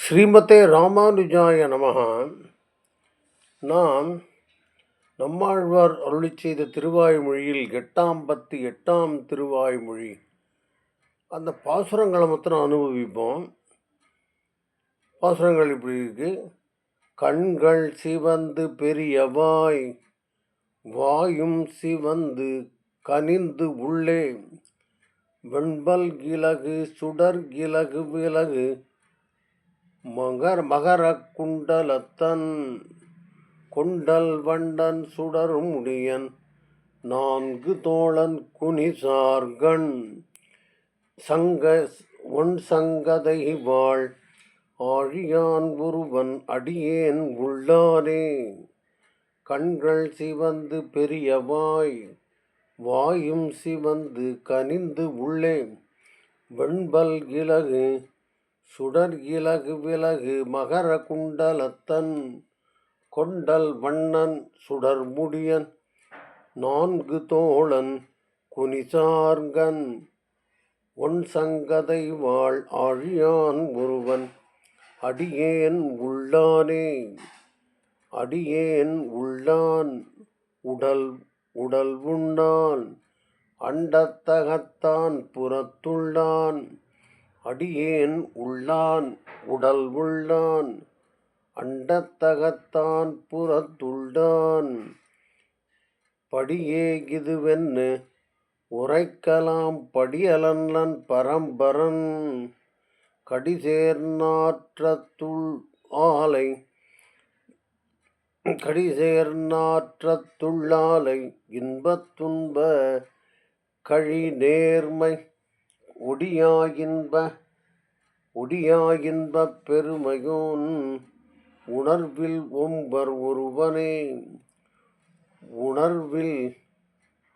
ஸ்ரீமதே ராமானுஜாய நமஹ. நாம் நம்மாழ்வார் அருளிச் செய்த திருவாய்மொழியில் 8 திருவாய்மொழி அந்த பாசுரங்களை மாத்திரம் அனுபவிப்போம். பாசுரங்கள் இப்படி இருக்கு. கண்கள் சிவந்து பெரியவாய், வாயும் சிவந்து கனிந்து உள்ளே, வெண்பல் கிழகு சுடர் கிழகு விலகு மகர குண்டலத்தன், கொண்டல் வண்டன் சுடர் முடியன், 4 தோழன் குனிசார்கண், ஒன் சங்கதை வாழ் ஆழியான் ஒருவன் அடியேன் உள்ளானே. கண்கள் சிவந்து பெரியவாய், வாயும் சிவந்து கனிந்து உள்ளே, வெண்பல் கிழகு சுடர் கிழகு விலகு மகர குண்டலத்தன், கொண்டல் வண்ணன் சுடர் முடியன், 4 தோழன் குனிசார்கன், ஒன் சங்கதை வாழ் ஆழியான் ஒருவன் அடியேன் உள்ளானே. அடியேன் உள்ளான் உடல் உண்டான், அண்டத்தகத்தான் புறத்துள்ளான். அடியேன் உள்ளான் உடல் உள்ளான், அண்டத்தகத்தான் புறத்துள்ளான். படியே இதுவென்னு உரைக்கலாம் படியலன் பரம்பரன், கடிசேர்நாற்றத்துள்ளாலை இன்பத் துன்ப கழி நேர்மை ஒடியாயின்ப பெருமையோன், உணர்வில் ஒம்பர் ஒருவனே. உணர்வில்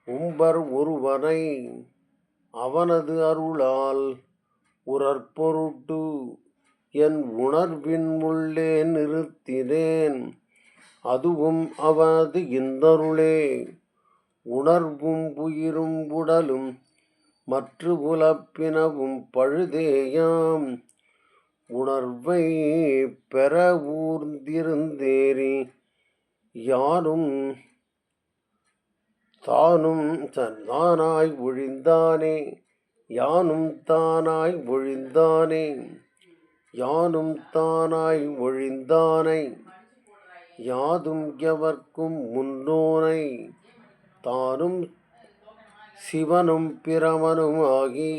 ஒம்பர் ஒருவனை அவனது அருளால் உறற்பொருட்டு, என் உணர்வின் உள்ளே நிறுத்தினேன், அதுவும் அவனது இந்தருளே. உணர்வும் உயிரும் உடலும் மற்ற உலப்பினவும் பழுதேயாம், உணர்வை பெற ஊர்ந்திருந்தேறி யானும் தானாய் ஒழிந்தானே. யானும் தானாய் ஒழிந்தானே. யானும் தானாய் ஒழிந்தானை, யாதும் எவர்க்கும் முன்னோனை, தானும் சிவனும் பிரமனும் ஆகி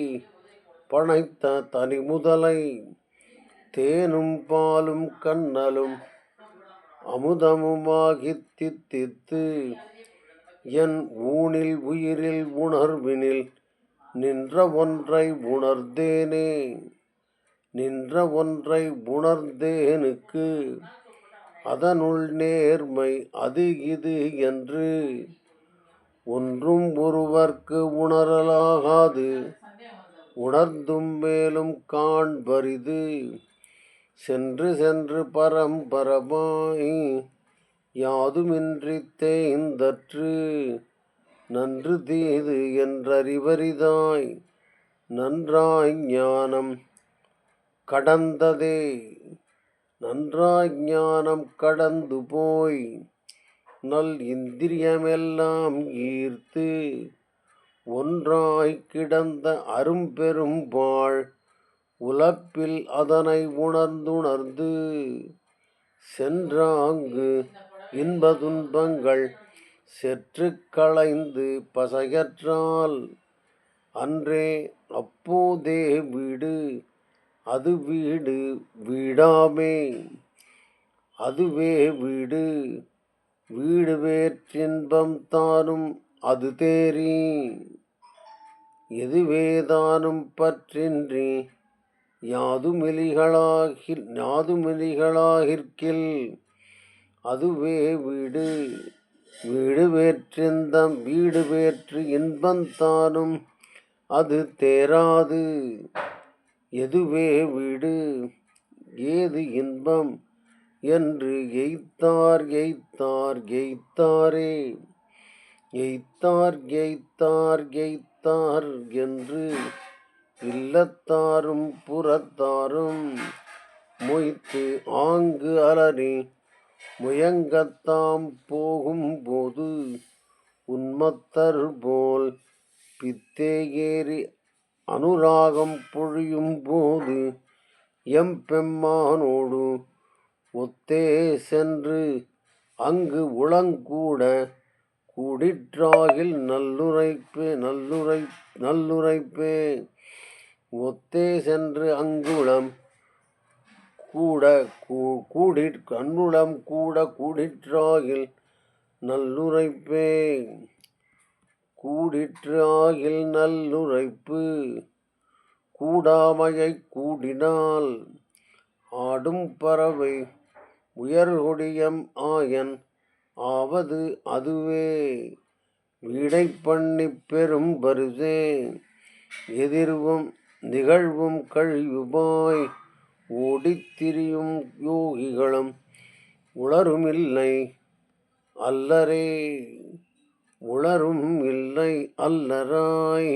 படைத்த தனி முதலை, தேனும் பாலும் கண்ணலும் அமுதமுமாகித் தித்தித்து, என் ஊனில் உயிரில் உணர்வினில் நின்ற ஒன்றை உணர்ந்தேனே. நின்ற ஒன்றை உணர்ந்தேனுக்கு அதனுள் நேர்மை அது இது என்று ஒன்றும் ஒருவர்க்கு உணரலாகாது. உணர்ந்தும் மேலும் காண்பரிது, சென்று சென்று பரம்பரமாய் யாதுமின்றி தேய்ந்தற்று, நன்று தீது என்றறிவரிதாய் நன்றாய் ஞானம் கடந்ததே. நன்றாய் ஞானம் கடந்து போய் நல் இந்திரியமெல்லாம் ஈர்த்து, ஒன்றாய் கிடந்த அரும்பெரும் வாழ் உலப்பில் அதனை உணர்ந்துணர்ந்து, சென்றாங்கு இன்ப துன்பங்கள் செற்று களைந்து பசையற்றால், அன்றே அப்போதே வீடு அது வீடு வீடாமே. அதுவே வீடு வீடு வேற்றின்பம் தானும் அது தேறி, எதுவேதானும் பற்றின்றி யாதுமெலிகளாகிற்கில், அதுவே வீடு வீடு வேற்றின்பம் வீடு வேற்று இன்பந்தானும் அது தேராது. எதுவே வீடு ஏது இன்பம் என்று எய்த்தார் என்று இல்லத்தாரும் புறத்தாரும் மொய்த்து ஆங்கு அலறி முயங்கத்தாம் போகும்போது உன்மத்தர் போல் பித்தே ஏறி அனுராகம் பொழியும் போது எம்பெம்மானோடு ஒத்தே சென்று அங்கு உளங்கூட கூடிற்றாகில் நல்லுரைப்பே ஒத்தே சென்று அங்குளம் கூட கண்ணுளம் கூட கூடிற்றாகில் நல்லுரைப்பே கூடிற்று ஆகில் நல்லுரைப்பு கூடாமையை கூடினால் ஆடும் பறவை உயர்கொடியம் ஆயன் ஆவது அதுவே வீடை பண்ணி பெரும் பரிசே எதிர்வும் நிகழ்வும் கழிவுமாய் ஓடித்திரியும் யோகிகளும் உளருமில்லை அல்லரே உளரும் இல்லை அல்லராய்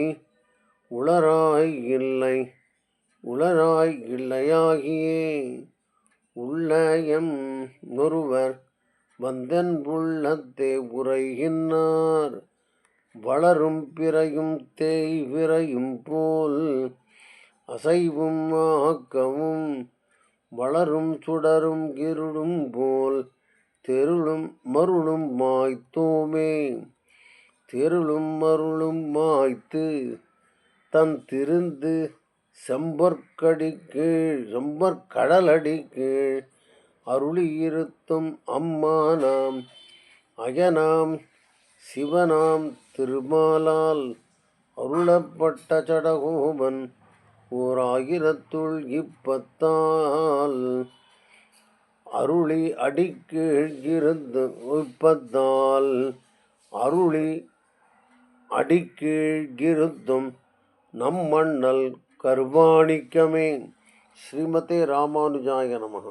உளராய் இல்லையாகியே உள்ளயம் நொருவர் வந்தன் உள்ளத்தே உரைகின்றார் வளரும் பிறையும் தேய்விரையும் போல் அசைவும் ஆக்கமும் வளரும் சுடரும் இருளும் போல் தெருளும் மருளும் மாய்த்தோமே தெருளும் மருளும் மாய்த்து தன் திருந்து செம்பற்கடலடி கீழ் அருளியிருத்தும் அம்மானாம் அயனாம் சிவனாம் திருமாலால் அருளப்பட்ட சடகோபன் ஓர் 1000 இப்பத்தால் அருளி அடிக்கீழ்கிருத்தும் நம் மண்ணல் கர்வாணிக்கமே. ஸ்ரீமதே ராமானுஜாய நமः.